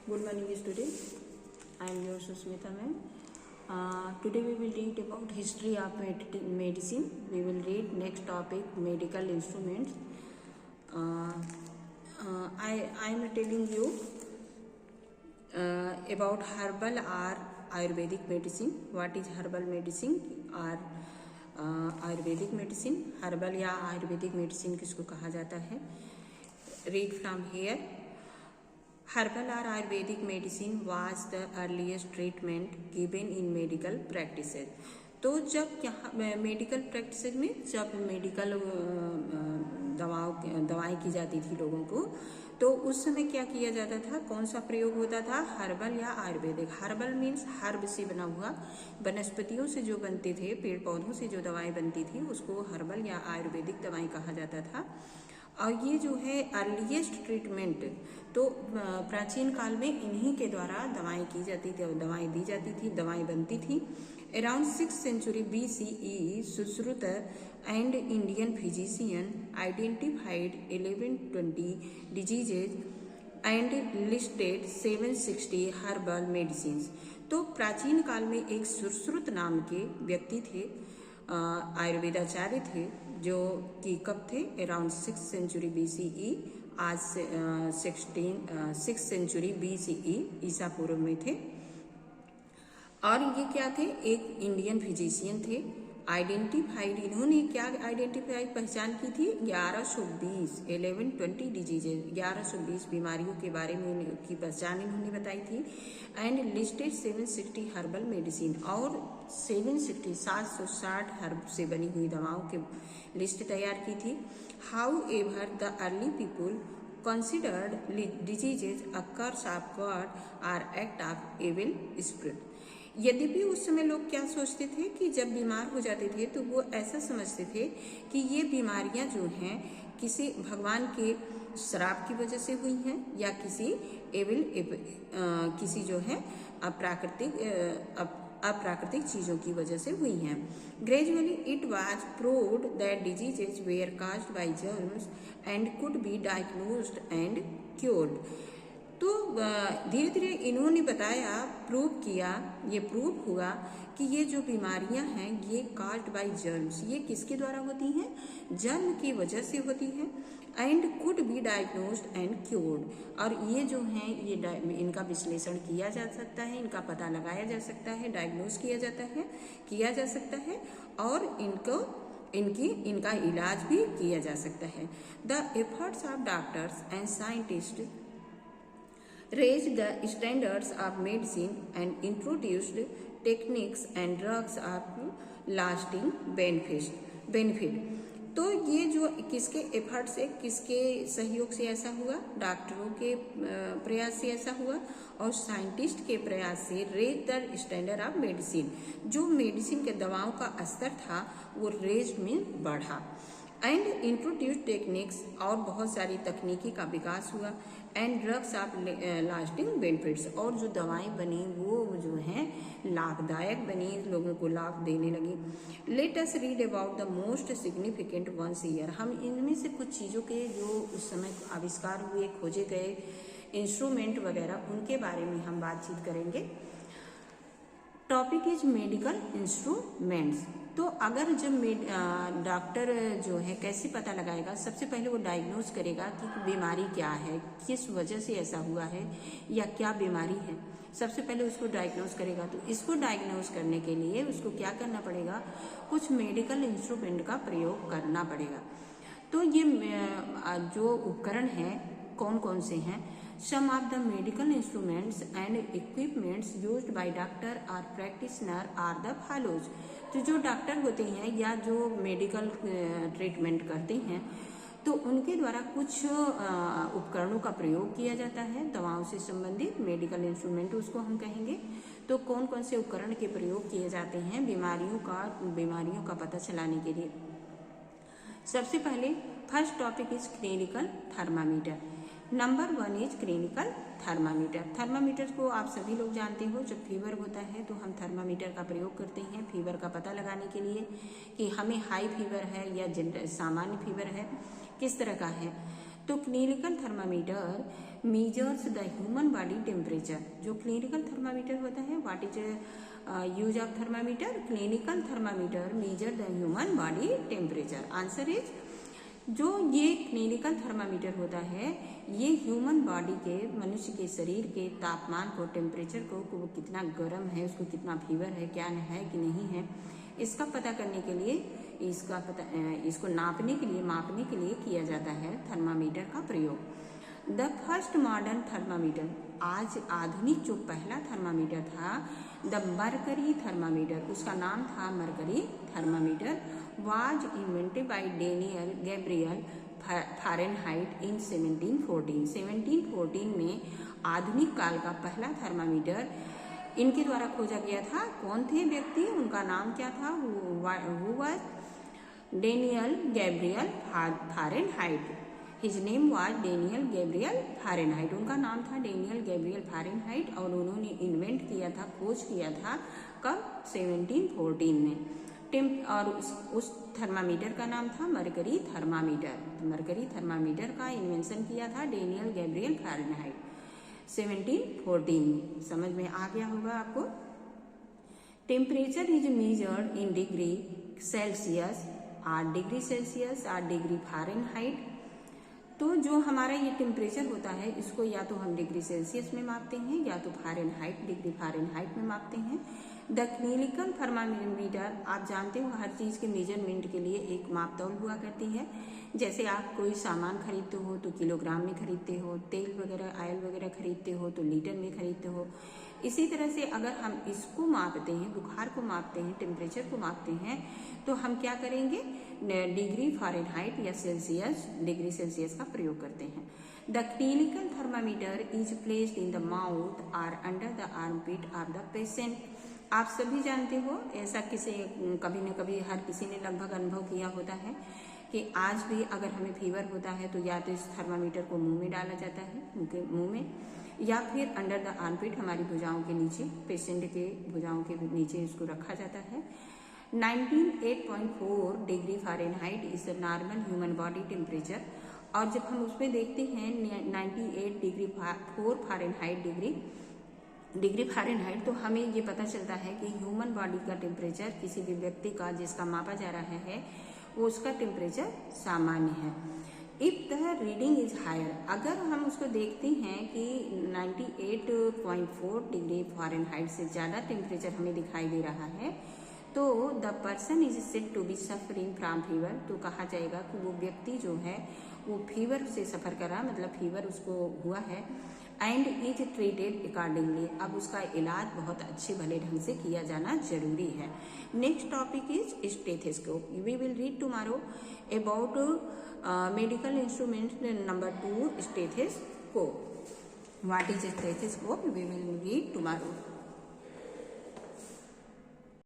Good morning, students. I am your Susmita ma'am. Today we will read about history of medicine. We will read next topic, medical instruments. I am telling you about herbal or Ayurvedic medicine. What is herbal medicine or Ayurvedic medicine? Herbal या Ayurvedic medicine किसको कहा जाता है? Read from here. Herbal or Ayurvedic medicine was the earliest treatment given in medical practices. तो जब यहाँ medical practices में जब मेडिकल दवाएं की जाती थी लोगों को, तो उस समय क्या किया जाता था? कौन सा प्रयोग होता था? हर्बल या आयुर्वेदिक. हर्बल मीन्स हर्ब से बना हुआ, वनस्पतियों से जो बनते थे, पेड़ पौधों से जो दवाएं बनती थी उसको हर्बल या आयुर्वेदिक दवाएं कहा जाता था. और ये जो है अर्लीस्ट ट्रीटमेंट, तो प्राचीन काल में इन्हीं के द्वारा दवाएं की जाती थी और दवाएं दी जाती थी, दवाएं बनती थी. Around 6th century BCE, Sushruta and Indian physician identified 1120 diseases and listed 760 herbal medicine. तो प्राचीन काल में एक सुश्रुत नाम के व्यक्ति थे, आयुर्वेदाचार्य थे, जो कि कब थे? अराउंड 6th century BCE, आज 6th century BCE ईसा पूर्व में थे. और ये क्या थे? एक इंडियन फिजिशियन थे. आइडेंटिफाइड, इन्होंने क्या आइडेंटिफाई पहचान की थी? 1120 डिजीजेज, 1120 बीमारियों के बारे में की पहचान इन्होंने बताई थी. एंड लिस्टेड 760 हर्बल मेडिसिन, और 760 हर्ब से बनी हुई दवाओं की लिस्ट तैयार की थी. How ever the early people considered diseases a curse of God or act of evil spirit. यद्यपि उस समय लोग क्या सोचते थे कि जब बीमार हो जाते थे तो वो ऐसा समझते थे कि ये बीमारियां जो हैं किसी भगवान के श्राप की वजह से हुई हैं या किसी किसी जो है अप्राकृतिक चीजों की वजह से हुई हैं. Gradually it was proved that diseases were caused by germs and could be diagnosed and cured. तो धीरे धीरे इन्होंने बताया, प्रूव किया, ये प्रूव हुआ कि ये जो बीमारियां हैं ये काज्ड बाय जर्म्स, ये किसके द्वारा होती हैं? जर्म की वजह से होती हैं. And could be diagnosed and cured, और ये जो हैं ये इनका विश्लेषण किया जा सकता है, इनका पता लगाया जा सकता है, डायग्नोज किया जा सकता है और इनका इलाज भी किया जा सकता है. The efforts of doctors and scientist raised the standards of medicine and introduced techniques and drugs of lasting benefit. तो ये जो किसके एफर्ट से, किसके सहयोग से ऐसा हुआ? डॉक्टरों के प्रयास से ऐसा हुआ और साइंटिस्ट के प्रयास से. Raise the standard of medicine, जो मेडिसिन के दवाओं का स्तर था वो रेज में बढ़ा. एंड इंट्रोड्यूस टेक्निक्स, और बहुत सारी तकनीकी का विकास हुआ. And drugs of lasting benefits, और जो दवाएं बनी वो जो हैं लाभदायक बनी, लोगों को लाभ देने लगी. Let us read about the most significant ones here. हम इनमें से कुछ चीज़ों के जो उस समय आविष्कार हुए, खोजे गए इंस्ट्रूमेंट वगैरह, उनके बारे में हम बातचीत करेंगे. Topic is medical instruments. तो अगर जब डॉक्टर जो है कैसे पता लगाएगा? सबसे पहले वो डायग्नोज करेगा कि बीमारी क्या है, किस वजह से ऐसा हुआ है या क्या बीमारी है. सबसे पहले उसको डायग्नोज करेगा. तो इसको डायग्नोज करने के लिए उसको क्या करना पड़ेगा? कुछ मेडिकल इंस्ट्रूमेंट का प्रयोग करना पड़ेगा. तो ये जो उपकरण हैं कौन कौन से हैं? Some of the medical instruments and equipments used by doctor or practitioner are the follows. तो जो डॉक्टर होते हैं या जो मेडिकल ट्रीटमेंट करते हैं, तो उनके द्वारा कुछ उपकरणों का प्रयोग किया जाता है, दवाओं से संबंधित मेडिकल इंस्ट्रूमेंट उसको हम कहेंगे. तो कौन कौन से उपकरण के प्रयोग किए जाते हैं बीमारियों का पता चलाने के लिए? सबसे पहले first topic is clinical thermometer. Number 1 is clinical thermometer. Thermometer को आप सभी लोग जानते हो, जब फीवर होता है तो हम थर्मामीटर का प्रयोग करते हैं फीवर का पता लगाने के लिए कि हमें हाई फीवर है या सामान्य फीवर है, किस तरह का है. तो clinical thermometer measures the human body temperature. जो क्लिनिकल थर्मामीटर होता है, what is use of thermometer? Clinical thermometer measure the human body temperature. Answer is, जो ये क्लिनिकल थर्मामीटर होता है ये ह्यूमन बॉडी के, मनुष्य के शरीर के तापमान को, टेम्परेचर को वो कितना गर्म है, उसको कितना फीवर है, क्या है कि नहीं है, इसका पता करने के लिए, इसको नापने के लिए, मापने के लिए किया जाता है थर्मामीटर का प्रयोग। द फर्स्ट मॉडर्न थर्मामीटर, आज आधुनिक जो पहला थर्मामीटर था, द मरकरी थर्मामीटर, उसका नाम था mercury thermometer, was invented by Daniel Gabriel Fahrenheit in 1714। 1714 में आधुनिक काल का पहला थर्मामीटर इनके द्वारा खोजा गया था। कौन थे व्यक्ति? उनका नाम क्या था? वो was Daniel Gabriel Fahrenheit. His name was Daniel Gabriel Fahrenheit. उनका नाम था डेनियल गैब्रियल फारेनहाइट और उन्होंने इन्वेंट किया था, खोज किया था कब? 1714 में। और उस थर्मामीटर का नाम था मरकरी थर्मामीटर। मरकरी थर्मामीटर का इन्वेंशन किया था डेनियल गैब्रियल फारेनहाइट 1714 में। समझ में आ गया होगा आपको। Temperature is measured in degree Celsius, 8 degree Celsius, 8 degree Fahrenheit. तो जो हमारा ये टेम्परेचर होता है इसको या तो हम डिग्री सेल्सियस में मापते हैं या तो फारेनहाइट, डिग्री फारेनहाइट में मापते हैं। द क्लिनिकल थर्मामीटर, आप जानते हो हर चीज़ के मेजरमेंट के लिए एक मापतौल हुआ करती है। जैसे आप कोई सामान खरीदते हो तो किलोग्राम में खरीदते हो, तेल वगैरह, ऑयल वगैरह खरीदते हो तो लीटर में खरीदते हो। इसी तरह से अगर हम इसको मापते हैं, बुखार को मापते हैं, टेम्परेचर को मापते हैं, तो हम क्या करेंगे? डिग्री फारेनहाइट या सेल्सियस, डिग्री सेल्सियस का प्रयोग करते हैं। The clinical thermometer is placed in the mouth और under the armpit of the patient. आप सभी जानते हो, ऐसा कभी न कभी हर किसी ने लगभग अनुभव किया होता है कि आज भी अगर हमें फीवर होता है तो या तो इस थर्मामीटर को मुंह में डाला जाता है, उनके मुंह में, या फिर अंडर द आर्मपिट, हमारी भुजाओं के नीचे, पेशेंट के भुजाओं के नीचे इसको रखा जाता है। 98.4 degree Fahrenheit is the normal human body temperature. और जब हम उसमें देखते हैं 98 डिग्री 4 फारेनहाइट डिग्री फारेनहाइट, तो हमें ये पता चलता है कि ह्यूमन बॉडी का टेम्परेचर, किसी भी व्यक्ति का जिसका मापा जा रहा है वो उसका टेम्परेचर सामान्य है। If the reading is higher, अगर हम उसको देखते हैं कि 98.4 डिग्री फारेनहाइट से ज़्यादा टेम्परेचर हमें दिखाई दे रहा है, तो the person is said to be suffering from fever, तो कहा जाएगा कि वो व्यक्ति जो है वो फीवर से सफ़र कर रहा, मतलब फीवर उसको हुआ है। एंड इज ट्रीटेड अकॉर्डिंगली, अब उसका इलाज बहुत अच्छे भले ढंग से किया जाना जरूरी है। Next topic is stethoscope. We will read tomorrow about medical instrument number 2 stethoscope. What is stethoscope? We will read tomorrow.